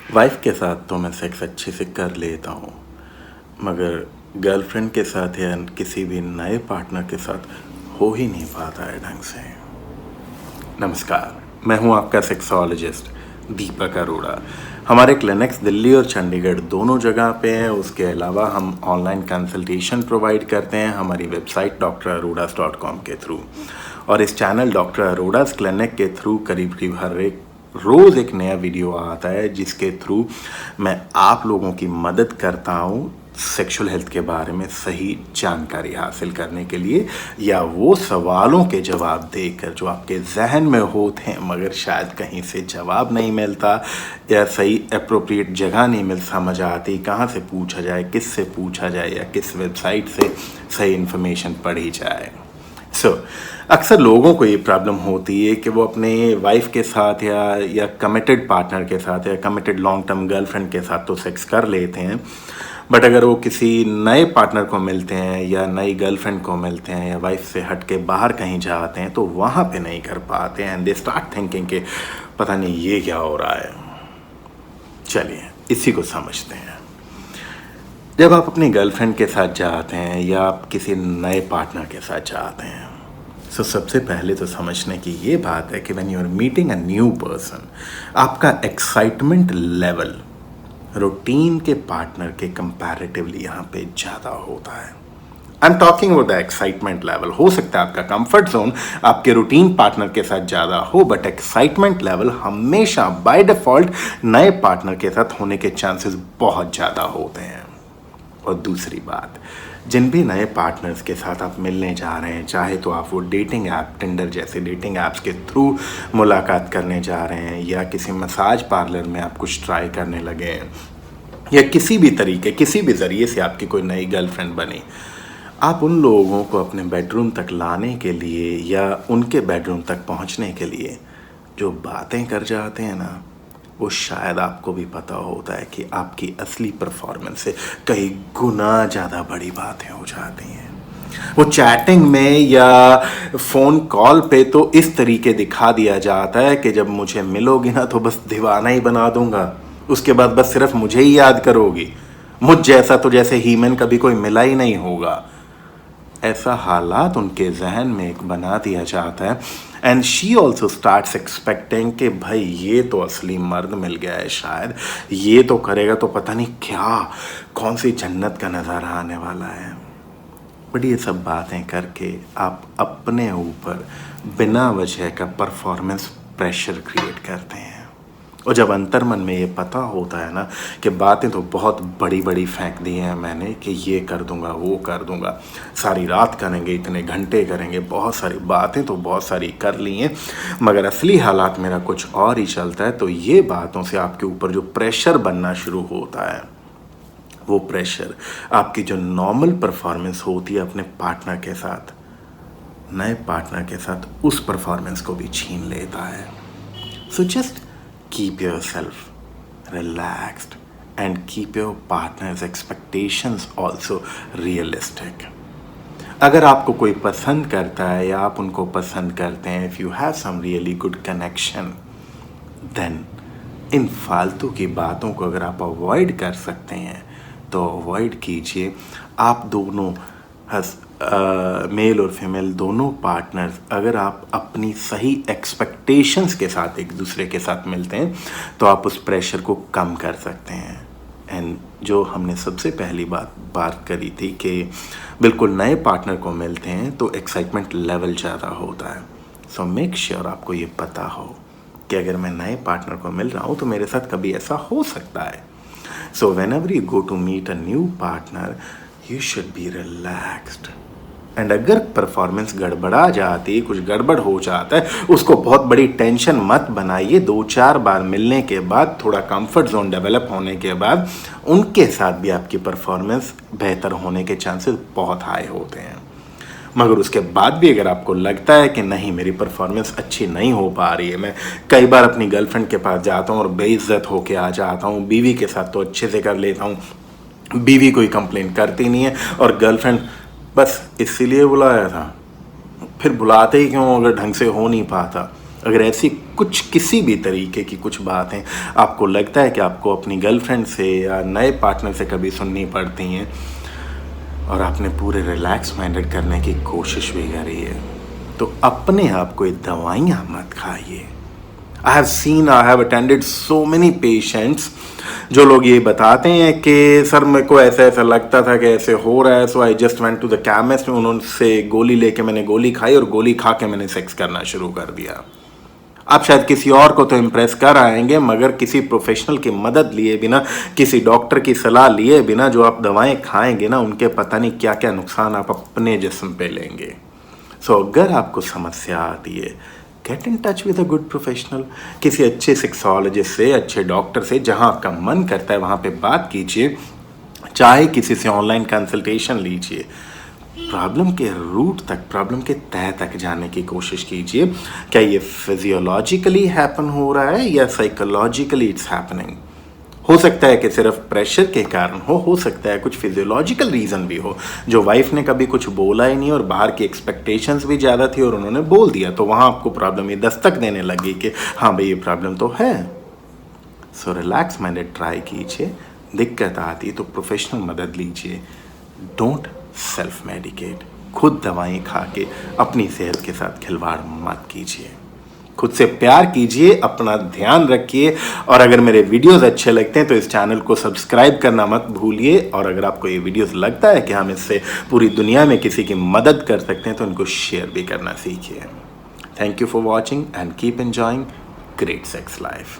Wife के साथ तो मैं सेक्स अच्छे से कर लेता हूँ, मगर गर्लफ्रेंड के साथ या किसी भी नए पार्टनर के साथ हो ही नहीं पाता है ढंग से। नमस्कार, मैं हूँ आपका सेक्सोलॉजिस्ट दीपक अरोड़ा। हमारे क्लिनिक्स दिल्ली और चंडीगढ़ दोनों जगह पे हैं। उसके अलावा हम ऑनलाइन कंसल्टेशन प्रोवाइड करते हैं हमारी वेबसाइट drarodas.com के थ्रू, और इस चैनल डॉक्टर अरोड़ास क्लिनिक के थ्रू करीब करीब हर एक रोज़ एक नया वीडियो आता है जिसके थ्रू मैं आप लोगों की मदद करता हूँ सेक्सुअल हेल्थ के बारे में सही जानकारी हासिल करने के लिए, या वो सवालों के जवाब देकर जो आपके जहन में होते हैं मगर शायद कहीं से जवाब नहीं मिलता या सही अप्रोप्रिएट जगह नहीं मिल समझ आती, कहाँ से पूछा जाए, किस से पूछा जाए या किस वेबसाइट से सही इन्फॉर्मेशन पढ़ी जाए। अक्सर लोगों को ये प्रॉब्लम होती है कि वो अपने वाइफ के साथ या कमिटेड पार्टनर के साथ या कमिटेड लॉन्ग टर्म गर्लफ्रेंड के साथ तो सेक्स कर लेते हैं, बट अगर वो किसी नए पार्टनर को मिलते हैं या नई गर्लफ्रेंड को मिलते हैं या वाइफ से हट के बाहर कहीं जाते हैं तो वहाँ पे नहीं कर पाते हैं, एंड दे स्टार्ट थिंकिंग कि पता नहीं ये क्या हो रहा है। चलिए इसी को समझते हैं। जब आप अपनी गर्लफ्रेंड के साथ जाते हैं या आप किसी नए पार्टनर के साथ जाते हैं, तो सबसे पहले तो समझने की ये बात है कि when you are meeting a new person, आपका एक्साइटमेंट लेवल रूटीन के पार्टनर के कंपैरेटिवली यहाँ पे ज़्यादा होता है। I am talking about the excitement level. हो सकता है आपका कंफर्ट जोन आपके रूटीन पार्टनर के साथ ज़्यादा हो, बट एक्साइटमेंट लेवल हमेशा बाय डिफॉल्ट नए पार्टनर के साथ होने के चांसेस बहुत ज़्यादा होते हैं। और दूसरी बात, जिन भी नए पार्टनर्स के साथ आप मिलने जा रहे हैं, चाहे तो आप वो डेटिंग ऐप टिंडर जैसे डेटिंग ऐप्स के थ्रू मुलाकात करने जा रहे हैं या किसी मसाज पार्लर में आप कुछ ट्राई करने लगे हैं या किसी भी तरीके किसी भी ज़रिए से आपकी कोई नई गर्लफ्रेंड बनी, आप उन लोगों को अपने बेडरूम तक लाने के लिए या उनके बेडरूम तक पहुंचने के लिए जो बातें कर जाते हैं ना, वो शायद आपको भी पता होता है कि आपकी असली परफॉर्मेंस से कई गुना ज़्यादा बड़ी बातें हो जाती हैं। वो चैटिंग में या फ़ोन कॉल पे तो इस तरीके दिखा दिया जाता है कि जब मुझे मिलोगी ना तो बस दीवाना ही बना दूंगा, उसके बाद बस सिर्फ मुझे ही याद करोगी, मुझ जैसा तो जैसे हीमन कभी कोई मिला ही नहीं होगा। ऐसा हालात उनके जहन में एक बना दिया जाता है, and she also starts expecting कि भाई ये तो असली मर्द मिल गया है, शायद ये तो करेगा तो पता नहीं क्या कौन सी जन्नत का नज़ारा आने वाला है। बट ये सब बातें करके आप अपने ऊपर बिना वजह का परफॉर्मेंस प्रेशर क्रिएट करते हैं। और जब अंतर्मन में ये पता होता है ना कि बातें तो बहुत बड़ी बड़ी फेंक दी हैं मैंने कि ये कर दूंगा वो कर दूंगा, सारी रात करेंगे, इतने घंटे करेंगे, बहुत सारी बातें तो बहुत सारी कर ली हैं, मगर असली हालात मेरा कुछ और ही चलता है, तो ये बातों से आपके ऊपर जो प्रेशर बनना शुरू होता है, वो प्रेशर आपकी जो नॉर्मल परफॉर्मेंस होती है अपने पार्टनर के साथ, नए पार्टनर के साथ, उस परफॉर्मेंस को भी छीन लेता है। So just keep yourself relaxed and keep your partner's expectations also realistic. अगर आपको कोई पसंद करता है या आप उनको पसंद करते हैं, if you have some really good connection, then इन फालतू की बातों को अगर आप अवॉइड कर सकते हैं तो अवॉइड कीजिए। आप दोनों मेल और फीमेल दोनों पार्टनर्स अगर आप अपनी सही एक्सपेक्टेशंस के साथ एक दूसरे के साथ मिलते हैं तो आप उस प्रेशर को कम कर सकते हैं। एंड जो हमने सबसे पहली बात करी थी कि बिल्कुल नए पार्टनर को मिलते हैं तो एक्साइटमेंट लेवल ज़्यादा होता है। सो मेक श्योर आपको ये पता हो कि अगर मैं नए पार्टनर को मिल रहा हूँ तो मेरे साथ कभी ऐसा हो सकता है। So whenever you go to meet a new partner, you should be relaxed. And अगर परफॉर्मेंस गड़बड़ा जाती, कुछ गड़बड़ हो जाता है, उसको बहुत बड़ी टेंशन मत बनाइए। 2-4 बार मिलने के बाद, थोड़ा कंफर्ट जोन डेवलप होने के बाद, उनके साथ भी आपकी परफॉर्मेंस बेहतर होने के चांसेस बहुत हाई होते हैं। मगर उसके बाद भी अगर आपको लगता है कि नहीं मेरी परफॉर्मेंस अच्छी नहीं हो पा रही है, मैं कई बार अपनी गर्लफ्रेंड के पास जाता हूँ और बेइज्जत होके आ जाता हूँ, बीवी के साथ तो अच्छे से कर लेता हूँ, बीवी कोई कंप्लेन करती नहीं है और गर्लफ्रेंड बस इसीलिए बुलाया था, फिर बुलाते ही क्यों अगर ढंग से हो नहीं पाता। अगर ऐसी कुछ किसी भी तरीके की कुछ बातें आपको लगता है कि आपको अपनी गर्लफ्रेंड से या नए पार्टनर से कभी सुननी पड़ती हैं और आपने पूरे रिलैक्स माइंडेड करने की कोशिश भी करी है, तो अपने आप को दवाइयाँ मत खाइए। I have attended so many patients जो लोग ये बताते हैं कि सर मेरे को ऐसा ऐसा लगता था कि ऐसे हो रहा है, so I just went to the chemist, उन्होंने गोली लेके मैंने गोली खाई और गोली खा के मैंने सेक्स करना शुरू कर दिया। आप शायद किसी और को तो इम्प्रेस कर आएंगे, मगर किसी प्रोफेशनल की मदद लिए बिना, किसी डॉक्टर की सलाह लिए बिना जो आप दवाएं खाएंगे ना, उनके पता नहीं क्या क्या नुकसान आप अपने जिस्म पे लेंगे। सो अगर आपको समस्या आती है, get in touch with a good professional, किसी अच्छे सेक्सोलॉजिस्ट से, अच्छे डॉक्टर से, जहां आपका मन करता है वहां पे बात कीजिए, चाहे किसी से ऑनलाइन कंसल्टेशन लीजिए। प्रॉब्लम के रूट तक, प्रॉब्लम के तह तक जाने की कोशिश कीजिए। क्या ये फिजियोलॉजिकली हैपन हो रहा है या साइकोलॉजिकली इट्स हैपनिंग? हो सकता है कि सिर्फ प्रेशर के कारण हो सकता है कुछ फिजियोलॉजिकल रीज़न भी हो, जो वाइफ ने कभी कुछ बोला ही नहीं और बाहर की एक्सपेक्टेशंस भी ज़्यादा थी और उन्होंने बोल दिया, तो वहाँ आपको प्रॉब्लम ये दस्तक देने लगी कि हाँ भाई ये प्रॉब्लम तो है। सो रिलैक्स माइंडेड ट्राई कीजिए, दिक्कत आती है तो प्रोफेशनल मदद लीजिए। डोंट सेल्फ मेडिकेट, खुद दवाएं खा के अपनी सेहत के साथ खिलवाड़ मत कीजिए। खुद से प्यार कीजिए, अपना ध्यान रखिए, और अगर मेरे वीडियोस अच्छे लगते हैं तो इस चैनल को सब्सक्राइब करना मत भूलिए। और अगर आपको ये वीडियोस लगता है कि हम इससे पूरी दुनिया में किसी की मदद कर सकते हैं तो इनको शेयर भी करना सीखिए। Thank you for watching and keep enjoying great sex life.